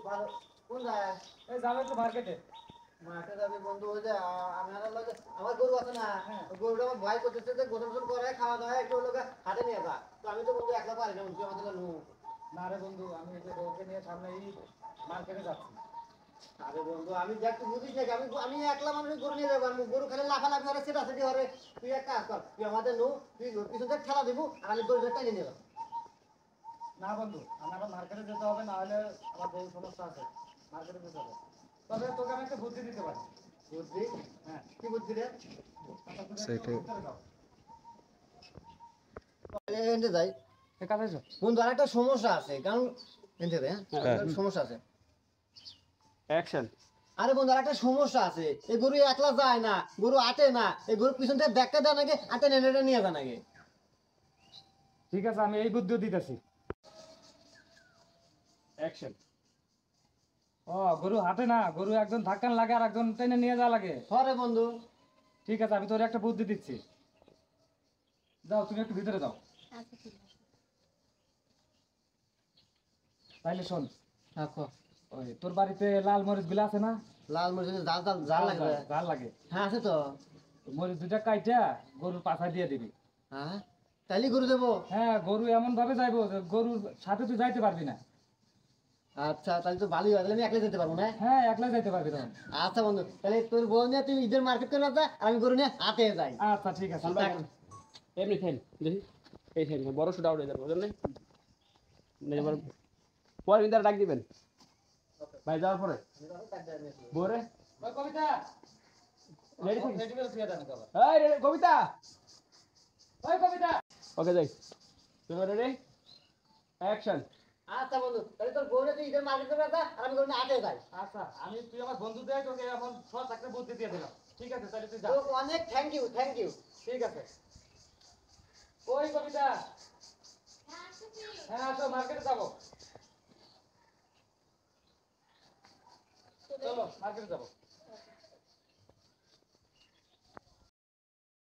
ভালো কোন যায় এই যাবে তো মার্কেটে। মাঠে যাবি বন্ধু ওই যে আমার গরু আছে না গরুটা আমার ভয় করতেছে যে গোসল করে খাওয়া দাওয়া একটু লোক হাতে নিয়ে যা তো আমি তো বন্ধু একলা পারি না তুই আমাদের নু না রে বন্ধু, আমি এই যে বউকে নিয়ে সামনে এই মার্কেটে যাচ্ছি। আরে বন্ধু আমি দেখ তুই বুঝিস নাকি আমি একলা মানুষ গরু নিয়ে যাবো আমি গরু খালি লাফালাফি করে সেটা সেটি করে তুই এক কাজ কর তুই আমাদের নু তুই পিছন থেকে খেলা দিবো আর আমি গরুটা টেনে নিয়ে যাবো না বন্ধু, আমার আবার মার্কেটে যেতে হবে, না হলে আমার বউ সমস্যা আছে, মার্কেটে যেতে হবে। তবে তোকে আমি একটা বুদ্ধি দিতে পারি। বুঝলি হ্যাঁ, কি বুঝছি রে সেটাই যাও। এনতে যাই কাছে এসো। বন্ধু আর একটা সমস্যা আছে কারণ এনতে যাই হ্যাঁ সমস্যা আছে অ্যাকশন। আরে বন্ধু আর একটা সমস্যা আছে এই গরু একলা যায় না গরু আটে না এই গরু পিছন থেকে দেখা দেয় নাকি আটে নেনে নিয়ে যায় নাকি ঠিক আছে, আমি এই বুদ্ধিও দিতেছি। অ্যাকশন। ও গরু হাঁটে না, গরু একজন ধাক্কান লাগে আর একজন টেনে নিয়ে যাওয়া লাগে। হরে বন্ধু ঠিক আছে, আমি তোর একটা বুদ্ধি দিচ্ছি। যাও, তুমি একটু ভিতরে যাও। তাইলে শোন, ওই তোর বাড়িতে লাল মরিচ গুলো আছে না? লাল মরিচ জাল জাল জাল লাগবে জাল লাগে। হ্যাঁ আছে তো মরিচ দুটা কাইটা গরুর পাছায় দিয়ে দিবি। হ্যাঁ তাইলে গরু দেবো হ্যাঁ, গরু এমন ভাবে যাইবো যে গরুর সাথে তুই যাইতে পারবি না। আচ্ছা তাহলে তো ভালোই হয় তাহলে আমি একলা যেতে পারবো না হ্যাঁ, একলা যাইতে পারবি তখন। আচ্ছা বন্ধু তাহলে তোর বউ নিয়ে তুই ঈদের মার্কেট করে যা আর আমি গরু নিয়ে হাতে যাই আচ্ছা ঠিক আছে। এমনি খেন দেখি এই খেন বড় শুট আউট হয়ে যাবে বুঝলেন পরে কিন্তু ডাক দিবেন ভাই যাওয়ার পরে বোরে ওই কবিতা, রেডি থাকি রেডি করে দিয়ে দেন বাবা। এই কবিতা ওই কবিতা। ওকে যাই তুমি রেডি অ্যাকশন আচ্ছা বন্ধু তাহলে তোর বউ নিয়ে তুই ঈদের মার্কেট করে যা আর আমি গরু নিয়ে হাতে যাই আচ্ছা, তুই আমার বন্ধু দেয়, তোকে এখন সব একটা বুদ্ধি দিয়ে দিলাম। ঠিক আছে, তাহলে তুই যা। তো অনেক থ্যাংক ইউ ঠিক আছে। ওই কবিতা, হ্যাঁ আসো, মার্কেটে যাবো। চলো মার্কেটে যাবো।